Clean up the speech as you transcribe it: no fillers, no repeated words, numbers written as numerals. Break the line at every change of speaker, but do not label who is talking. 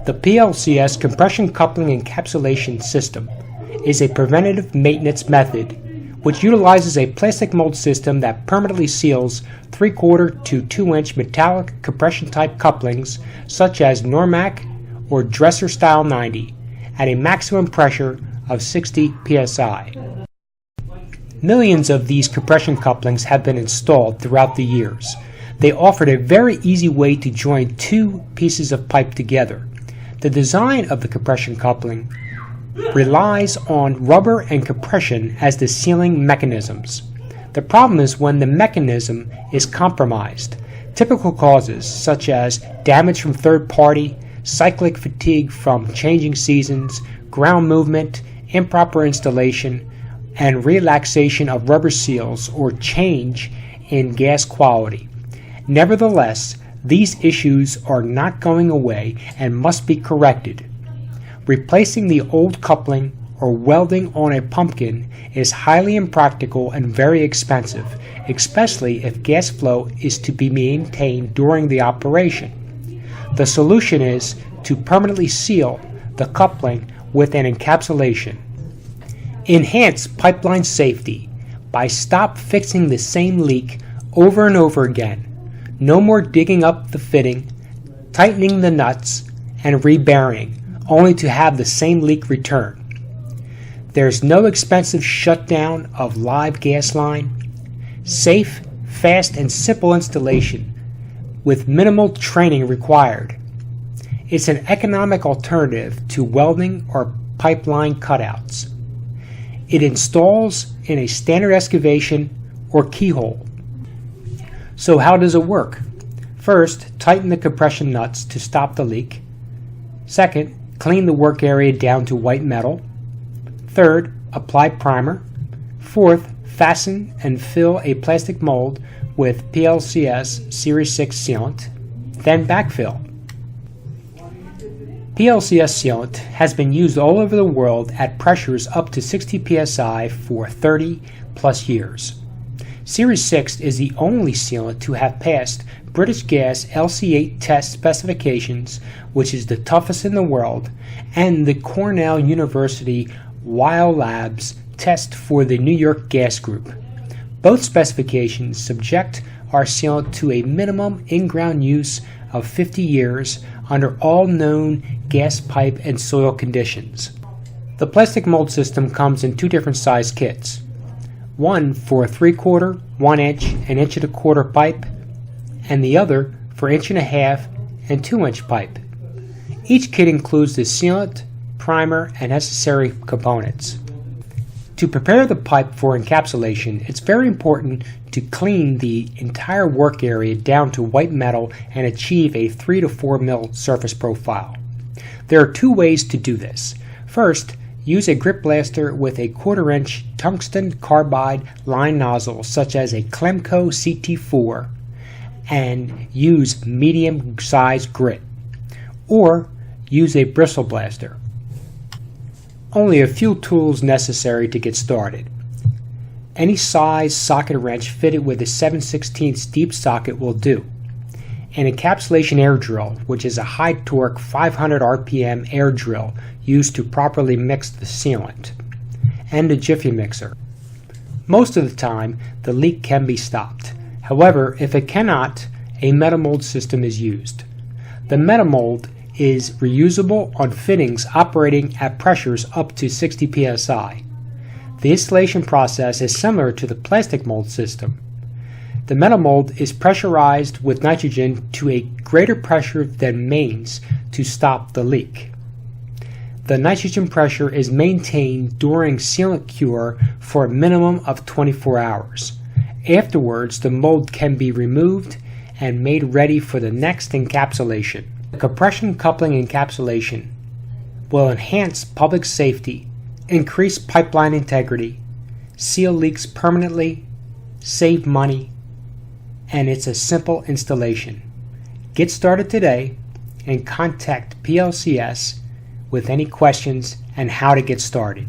The PLCS Compression Coupling Encapsulation system is a preventative maintenance method which utilizes a plastic mold system that permanently seals 3/4 to 2-inch metallic compression type couplings such as NORMAC or Dresser Style 90 at a maximum pressure of 60 psi. Millions of these compression couplings have been installed throughout the years. They offered a very easy way to join two pieces of pipe together. The design of the compression coupling relies on rubber and compression as the sealing mechanisms. The problem is when the mechanism is compromised. Typical causes such as damage from third party, cyclic fatigue from changing seasons, ground movement, improper installation, and relaxation of rubber seals or change in gas quality. Nevertheless, these issues are not going away and must be corrected. Replacing the old coupling or welding on a pumpkin is highly impractical and very expensive, especially if gas flow is to be maintained during the operation. The solution is to permanently seal the coupling with an encapsulation. Enhance pipeline safety by stop fixing the same leak over and over again. No more digging up the fitting, tightening the nuts, and reburying, only to have the same leak return. There's no expensive shutdown of live gas line. Safe, fast, and simple installation with minimal training required. It's an economic alternative to welding or pipeline cutouts. It installs in a standard excavation or keyhole. So how does it work? First, tighten the compression nuts to stop the leak. Second, clean the work area down to white metal. Third, apply primer. Fourth, fasten and fill a plastic mold with PLCS Series 6 sealant. Then backfill. PLCS sealant has been used all over the world at pressures up to 60 psi for 30 plus years. Series 6 is the only sealant to have passed British Gas LC8 test specifications, which is the toughest in the world, and the Cornell University Wyle Labs test for the New York Gas Group. Both specifications subject our sealant to a minimum in-ground use of 50 years under all known gas pipe and soil conditions. The plastic mold system comes in two different size kits. One for 3/4, 1 inch, and 1.25 pipe, and the other for 1.5 and 2-inch pipe. Each kit includes the sealant, primer, and necessary components. To prepare the pipe for encapsulation, it's very important to clean the entire work area down to white metal and achieve a 3 to 4 mil surface profile. There are two ways to do this. First, use a grip blaster with a 1/4 inch tungsten carbide line nozzle such as a Clemco CT4 and use medium size grit, or use a bristle blaster. Only a few tools necessary to get started. Any size socket wrench fitted with a 7/16 deep socket will do. An encapsulation air drill, which is a high torque 500 RPM air drill used to properly mix the sealant, and a jiffy mixer. Most of the time, the leak can be stopped. However, if it cannot, a metamold system is used. The metamold is reusable on fittings operating at pressures up to 60 psi. The installation process is similar to the plastic mold system. The metamold is pressurized with nitrogen to a greater pressure than mains to stop the leak. The nitrogen pressure is maintained during sealant cure for a minimum of 24 hours. Afterwards, the mold can be removed and made ready for the next encapsulation. The compression coupling encapsulation will enhance public safety, increase pipeline integrity, seal leaks permanently, save money, and it's a simple installation. Get started today and contact PLCS with any questions and how to get started.